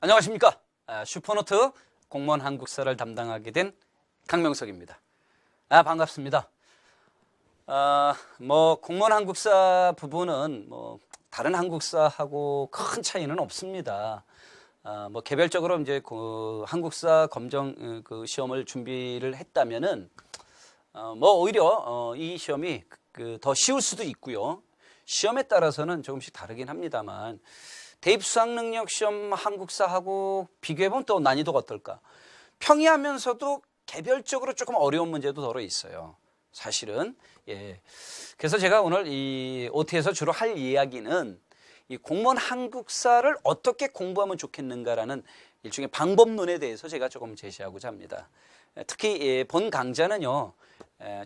안녕하십니까. 슈퍼노트 공무원 한국사를 담당하게 된 강명석입니다. 반갑습니다. 공무원 한국사 부분은 다른 한국사하고 큰 차이는 없습니다. 개별적으로 이제 그 한국사 검정 그 시험을 준비를 했다면은 오히려 이 시험이 더 쉬울 수도 있고요. 시험에 따라서는 조금씩 다르긴 합니다만 대입 수학능력 시험 한국사하고 비교해보면 또 난이도가 어떨까? 평이하면서도 개별적으로 조금 어려운 문제도 덜어 있어요. 사실은. 예. 그래서 제가 오늘 이 OT에서 주로 할 이야기는 이 공무원 한국사를 어떻게 공부하면 좋겠는가라는 일종의 방법론에 대해서 제가 조금 제시하고자 합니다. 특히 본 강좌는요,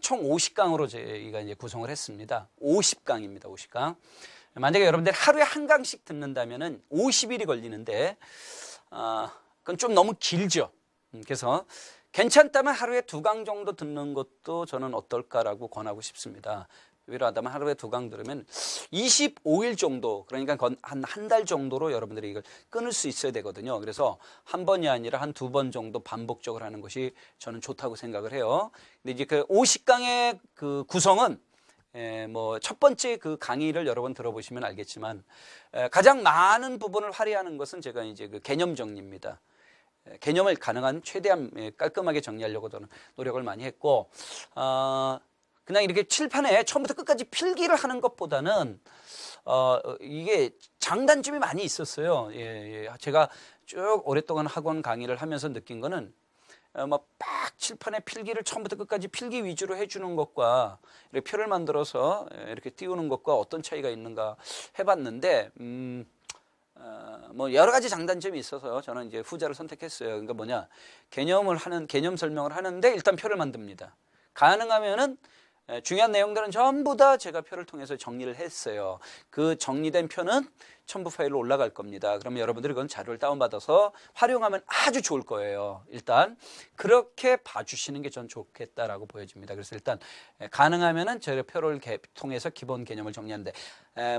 총 50강으로 저희가 이제 구성을 했습니다. 50강입니다. 50강. 만약에 여러분들이 하루에 한 강씩 듣는다면은 50일이 걸리는데, 그건 좀 너무 길죠. 그래서 괜찮다면 하루에 2강 정도 듣는 것도 저는 어떨까라고 권하고 싶습니다. 필요하다면 하루에 2강 들으면 25일 정도, 그러니까 한 달 정도로 여러분들이 이걸 끊을 수 있어야 되거든요. 그래서 한 번이 아니라 한 2번 정도 반복적으로 하는 것이 저는 좋다고 생각을 해요. 근데 이제 그 50강의 그 구성은 첫 번째 그 강의를 여러 번 들어보시면 알겠지만, 가장 많은 부분을 할애하는 것은 제가 이제 그 개념 정리입니다. 개념을 가능한 최대한 깔끔하게 정리하려고 저는 노력을 많이 했고, 그냥 이렇게 칠판에 처음부터 끝까지 필기를 하는 것보다는, 이게 장단점이 많이 있었어요. 제가 쭉 오랫동안 학원 강의를 하면서 느낀 거는, 빡 칠판에 필기를 처음부터 끝까지 필기 위주로 해주는 것과 이렇게 표를 만들어서 이렇게 띄우는 것과 어떤 차이가 있는가 해봤는데, 여러 가지 장단점이 있어서 저는 이제 후자를 선택했어요. 그러니까 개념 설명을 하는데 일단 표를 만듭니다. 가능하면은 중요한 내용들은 전부 다 제가 표를 통해서 정리를 했어요. 그 정리된 표는 첨부 파일로 올라갈 겁니다. 그러면 여러분들이 그건 자료를 다운받아서 활용하면 아주 좋을 거예요. 일단 그렇게 봐주시는 게 전 좋겠다라고 보여집니다. 그래서 일단 가능하면은 제가 표를 통해서 기본 개념을 정리하는데,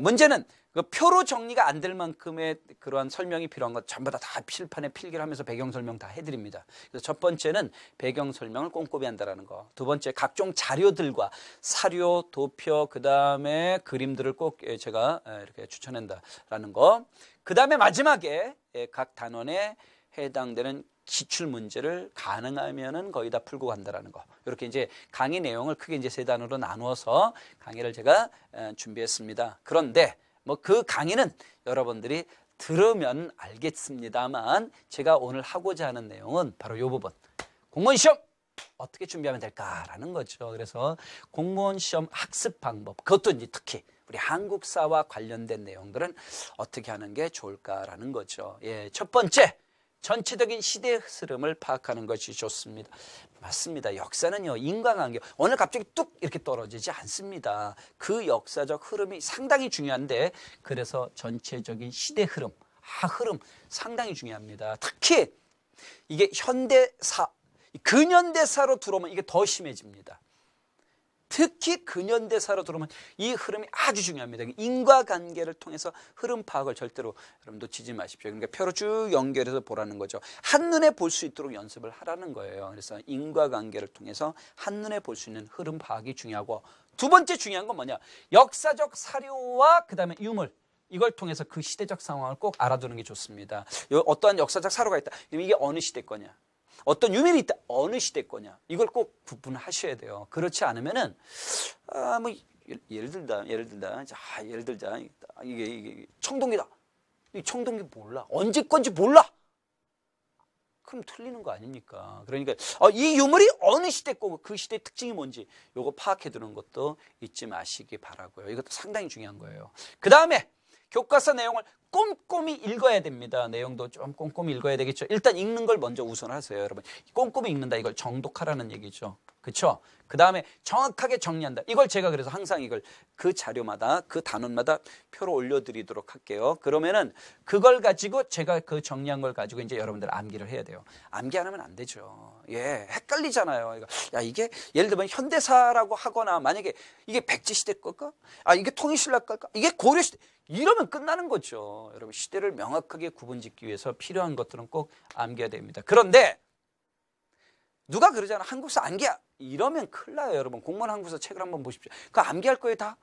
문제는 그 표로 정리가 안 될 만큼의 그러한 설명이 필요한 것 전부 다 칠판에 필기를 하면서 배경 설명 다 해드립니다. 그래서 첫 번째는 배경 설명을 꼼꼼히 한다라는 거. 두 번째, 각종 자료들과 사료, 도표, 그 다음에 그림들을 꼭 제가 이렇게 추천한다라는 거. 그 다음에 마지막에 각 단원에 해당되는 기출 문제를 가능하면은 거의 다 풀고 간다라는 거. 이렇게 이제 강의 내용을 크게 이제 3단으로 나누어서 강의를 제가 준비했습니다. 그런데 그 강의는 여러분들이 들으면 알겠습니다만, 제가 오늘 하고자 하는 내용은 바로 이 부분. 공무원 시험 어떻게 준비하면 될까라는 거죠. 그래서 공무원 시험 학습 방법, 그것도 이제 특히 우리 한국사와 관련된 내용들은 어떻게 하는 게 좋을까라는 거죠. 첫 번째, 전체적인 시대 흐름을 파악하는 것이 좋습니다. 맞습니다. 역사는요, 인과관계, 오늘 갑자기 뚝 이렇게 떨어지지 않습니다. 그 역사적 흐름이 상당히 중요한데, 그래서 전체적인 시대 흐름, 흐름 상당히 중요합니다. 특히 이게 현대사, 근현대사로 들어오면 이게 더 심해집니다. 특히 근현대사로 들어오면 이 흐름이 아주 중요합니다. 인과관계를 통해서 흐름 파악을 절대로 여러분 놓치지 마십시오. 그러니까 표로 쭉 연결해서 보라는 거죠. 한눈에 볼 수 있도록 연습을 하라는 거예요. 그래서 인과관계를 통해서 한눈에 볼 수 있는 흐름 파악이 중요하고, 두 번째 중요한 건 뭐냐? 역사적 사료와 그 다음에 유물, 이걸 통해서 그 시대적 상황을 꼭 알아두는 게 좋습니다. 어떠한 역사적 사료가 있다. 그럼 이게 어느 시대 거냐? 어떤 유물이 있다. 어느 시대 거냐. 이걸 꼭 구분하셔야 돼요. 그렇지 않으면은, 예를 들자. 이게 청동기다. 이 청동기 몰라. 언제 건지 몰라. 그럼 틀리는 거 아닙니까? 그러니까, 이 유물이 어느 시대 거고 그 시대의 특징이 뭔지 요거 파악해 두는 것도 잊지 마시기 바라고요. 이것도 상당히 중요한 거예요. 그 다음에 교과서 내용을 꼼꼼히 읽어야 됩니다. 내용도 좀 꼼꼼히 읽어야 되겠죠. 일단 읽는 걸 먼저 우선하세요, 여러분. 꼼꼼히 읽는다, 이걸 정독하라는 얘기죠. 그렇죠? 그 다음에 정확하게 정리한다. 이걸 제가 그래서 항상 이걸 그 자료마다 그 단원마다 표로 올려드리도록 할게요. 그러면은 그걸 가지고 제가 그 정리한 걸 가지고 이제 여러분들 암기를 해야 돼요. 암기 안 하면 안 되죠. 예, 헷갈리잖아요. 야, 이게 예를 들면 현대사라고 하거나 만약에 이게 백제시대 걸까? 아, 이게 통일신라 걸까? 이게 고려시대. 이러면 끝나는 거죠. 여러분, 시대를 명확하게 구분짓기 위해서 필요한 것들은 꼭 암기해야 됩니다. 그런데 누가 그러잖아. 한국사 암기야. 이러면 큰일 나요, 여러분. 공무원 한국사 책을 한번 보십시오. 그거 암기할 거예요, 다?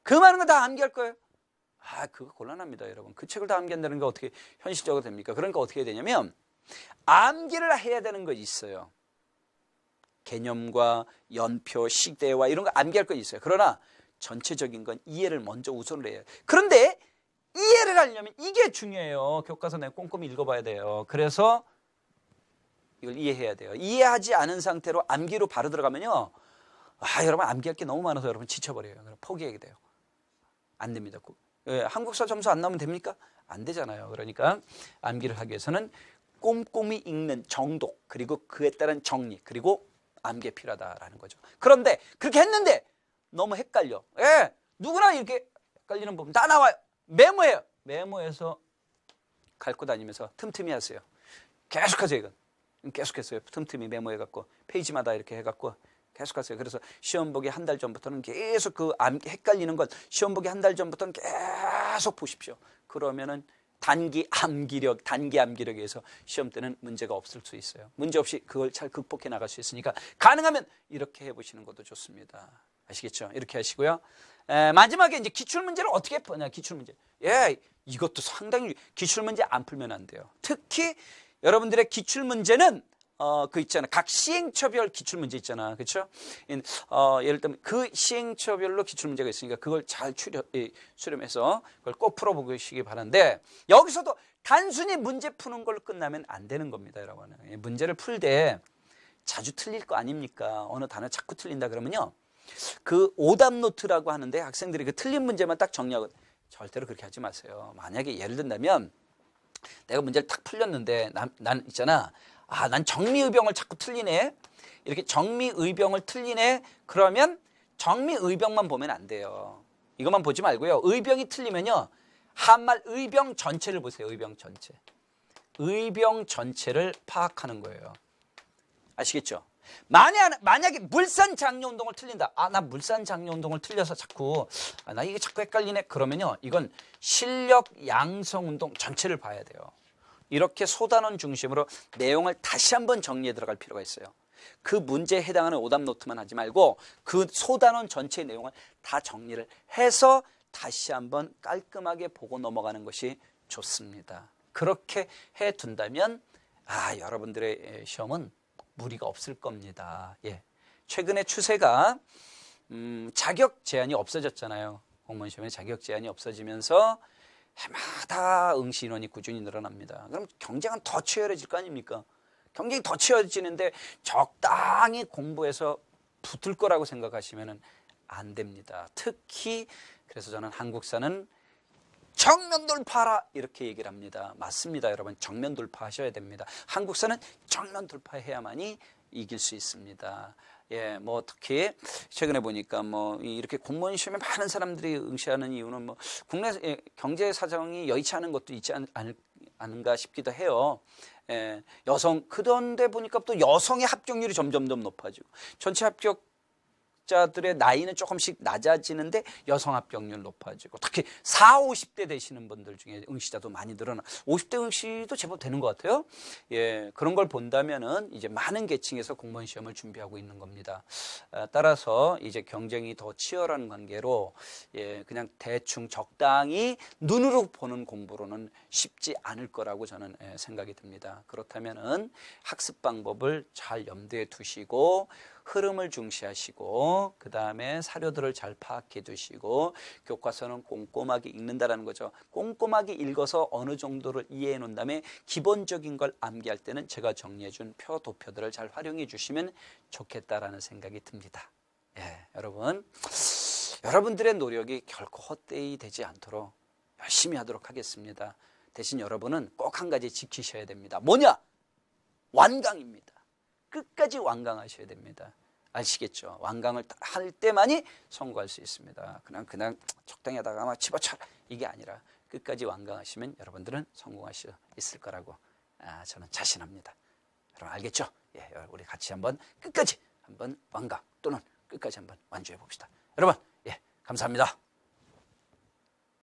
그 많은 거 다 암기할 거예요? 아, 그거 곤란합니다, 여러분. 그 책을 다 암기한다는 게 어떻게 현실적으로 됩니까? 그러니까 어떻게 해야 되냐면 암기를 해야 되는 거 있어요. 개념과 연표, 시대와 이런 거 암기할 거 있어요. 그러나 전체적인 건 이해를 먼저 우선을 해요. 그런데 이해를 하려면 이게 중요해요. 교과서 내가 꼼꼼히 읽어봐야 돼요. 그래서 이걸 이해해야 돼요. 이해하지 않은 상태로 암기로 바로 들어가면요, 아, 여러분 암기할 게 너무 많아서 여러분 지쳐버려요. 포기하게 돼요. 안 됩니다. 예, 한국사 점수 안 나오면 됩니까? 안 되잖아요. 그러니까 암기를 하기 위해서는 꼼꼼히 읽는 정독, 그리고 그에 따른 정리, 그리고 암기가 필요하다라는 거죠. 그런데 그렇게 했는데 너무 헷갈려. 예, 누구나 이렇게 헷갈리는 부분 다 나와요. 메모해요. 메모해서 갖고 다니면서 틈틈이 하세요. 계속하세요. 이건 계속했어요. 틈틈이 메모해갖고 페이지마다 이렇게 해갖고 계속하세요. 그래서 시험 보기 한 달 전부터는 계속 그 헷갈리는 것, 시험 보기 한 달 전부터는 계속 보십시오. 그러면은 단기 암기력에서 시험 때는 문제가 없을 수 있어요. 문제 없이 그걸 잘 극복해 나갈 수 있으니까 가능하면 이렇게 해보시는 것도 좋습니다. 아시겠죠? 이렇게 하시고요. 마지막에 이제 기출문제를 어떻게 푸냐, 기출문제. 예, 이것도 상당히 기출문제 안 풀면 안 돼요. 특히 여러분들의 기출문제는 그 있잖아. 각 시행처별 기출문제 있잖아. 그렇죠? 예를 들면 그 시행처별로 기출문제가 있으니까 그걸 잘 수렴해서 그걸 꼭 풀어보시기 바라는데, 여기서도 단순히 문제 푸는 걸로 끝나면 안 되는 겁니다, 여러분. 문제를 풀 때 자주 틀릴 거 아닙니까? 어느 단어 자꾸 틀린다 그러면요, 그 오답 노트라고 하는데 학생들이 그 틀린 문제만 딱 정리하고, 절대로 그렇게 하지 마세요. 만약에 예를 든다면 내가 문제를 딱 풀렸는데 난 있잖아, 아, 난 정미의병을 자꾸 틀리네, 이렇게 정미의병을 틀리네, 그러면 정미의병만 보면 안 돼요. 이것만 보지 말고요, 의병이 틀리면요, 한말 의병 전체를 보세요. 의병 전체. 의병 전체를 파악하는 거예요. 아시겠죠? 만약에 물산장려운동을 틀린다. 아, 나 물산장려운동을 틀려서 자꾸, 아, 나 이게 자꾸 헷갈리네. 그러면요, 이건 실력 양성운동 전체를 봐야 돼요. 이렇게 소단원 중심으로 내용을 다시 한번 정리해 들어갈 필요가 있어요. 그 문제에 해당하는 오답 노트만 하지 말고 그 소단원 전체의 내용을 다 정리를 해서 다시 한번 깔끔하게 보고 넘어가는 것이 좋습니다. 그렇게 해둔다면 여러분들의 시험은 무리가 없을 겁니다. 예. 최근에 추세가 자격 제한이 없어졌잖아요. 공무원 시험에 자격 제한이 없어지면서 해마다 응시 인원이 꾸준히 늘어납니다. 그럼 경쟁은 더 치열해질 거 아닙니까? 경쟁이 더 치열해지는데 적당히 공부해서 붙을 거라고 생각하시면 안 됩니다. 특히 그래서 저는 한국사는 정면 돌파하라 이렇게 얘기를 합니다. 맞습니다, 여러분. 정면 돌파하셔야 됩니다. 한국사는 정면 돌파해야만이 이길 수 있습니다. 예, 뭐 특히 최근에 보니까 뭐 이렇게 공무원 시험에 많은 사람들이 응시하는 이유는 뭐 국내 경제 사정이 여의치 않은 것도 있지 않은가 싶기도 해요. 예, 그런데 보니까 또 여성의 합격률이 점점 더 높아지고 전체 합격자들의 나이는 조금씩 낮아지는데 여성 합격률 높아지고, 특히 40, 50대 되시는 분들 중에 응시자도 많이 늘어나. 50대 응시도 제법 되는 것 같아요. 예, 그런 걸 본다면은 이제 많은 계층에서 공무원 시험을 준비하고 있는 겁니다. 따라서 이제 경쟁이 더 치열한 관계로 그냥 대충 적당히 눈으로 보는 공부로는 쉽지 않을 거라고 저는 생각이 듭니다. 그렇다면은 학습 방법을 잘 염두에 두시고 흐름을 중시하시고 그 다음에 사료들을 잘 파악해 두시고 교과서는 꼼꼼하게 읽는다라는 거죠. 꼼꼼하게 읽어서 어느 정도를 이해해 놓은 다음에 기본적인 걸 암기할 때는 제가 정리해 준 표, 도표들을 잘 활용해 주시면 좋겠다라는 생각이 듭니다. 예, 여러분들의 노력이 결코 헛되이 되지 않도록 열심히 하도록 하겠습니다. 대신 여러분은 꼭 한 가지 지키셔야 됩니다. 뭐냐? 완강입니다. 끝까지 완강하셔야 됩니다. 아시겠죠? 완강을 할 때만이 성공할 수 있습니다. 그냥 적당히 하다가 막 집어쳐 이게 아니라 끝까지 완강하시면 여러분들은 성공할 수 있을 거라고 저는 자신합니다. 여러분 알겠죠? 예, 우리 같이 한번 끝까지 한번 완강 또는 끝까지 한번 완주해 봅시다. 여러분, 예, 감사합니다.